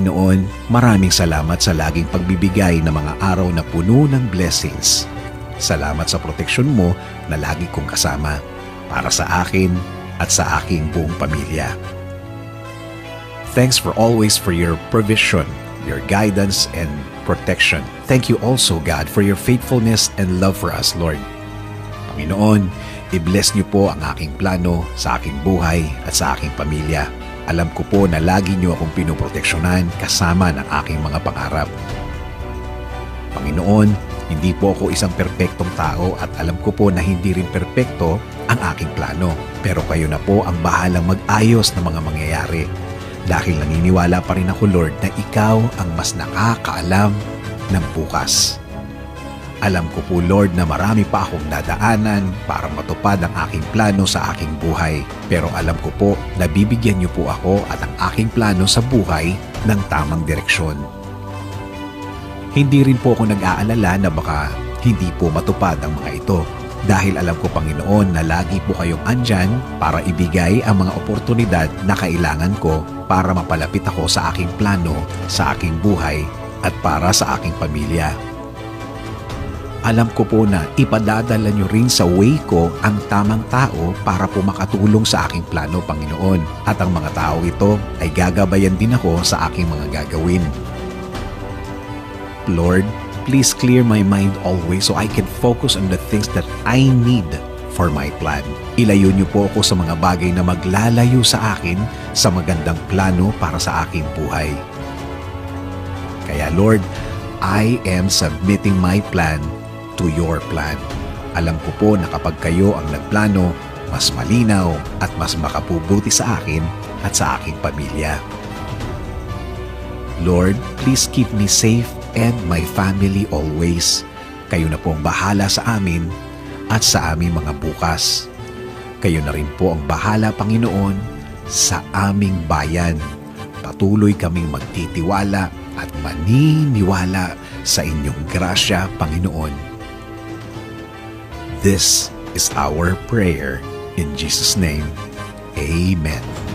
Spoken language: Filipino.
Panginoon, maraming salamat sa laging pagbibigay ng mga araw na puno ng blessings. Salamat sa proteksyon mo na lagi kong kasama para sa akin at sa aking buong pamilya. Thanks for always for your provision, your guidance and protection. Thank you also, God, for your faithfulness and love for us, Lord. Panginoon, i-bless niyo po ang aking plano sa aking buhay at sa aking pamilya. Alam ko po na lagi niyo akong pinoproteksyonan kasama ng aking mga pangarap. Panginoon, hindi po ako isang perpektong tao at alam ko po na hindi rin perpekto ang aking plano. Pero kayo na po ang bahalang mag-ayos ng mga mangyayari. Dahil naniniwala pa rin ako, Lord, na ikaw ang mas nakakaalam ng bukas. Alam ko po, Lord, na marami pa akong dadaanan para matupad ang aking plano sa aking buhay. Pero alam ko po na bibigyan niyo po ako at ang aking plano sa buhay ng tamang direksyon. Hindi rin po ako nag-aalala na baka hindi po matupad ang mga ito. Dahil alam ko, Panginoon, na lagi po kayong andyan para ibigay ang mga oportunidad na kailangan ko para mapalapit ako sa aking plano, sa aking buhay at para sa aking pamilya. Alam ko po na ipadadala niyo rin sa way ko ang tamang tao para po makatulong sa aking plano, Panginoon. At ang mga tao ito ay gagabayan din ako sa aking mga gagawin. Lord, please clear my mind always so I can focus on the things that I need for my plan. Ilayo niyo po ako sa mga bagay na maglalayo sa akin sa magandang plano para sa aking buhay. Kaya Lord, I am submitting my plan to your plan. Alam ko po na kapag kayo ang nagplano, mas malinaw at mas makabubuti sa akin at sa aking pamilya. Lord, please keep me safe and my family always. Kayo na po ang bahala sa amin at sa aming mga bukas. Kayo na rin po ang bahala, Panginoon, sa aming bayan. Patuloy kaming magtitiwala at maniniwala sa inyong grasya, Panginoon. This is our prayer in Jesus' name. Amen.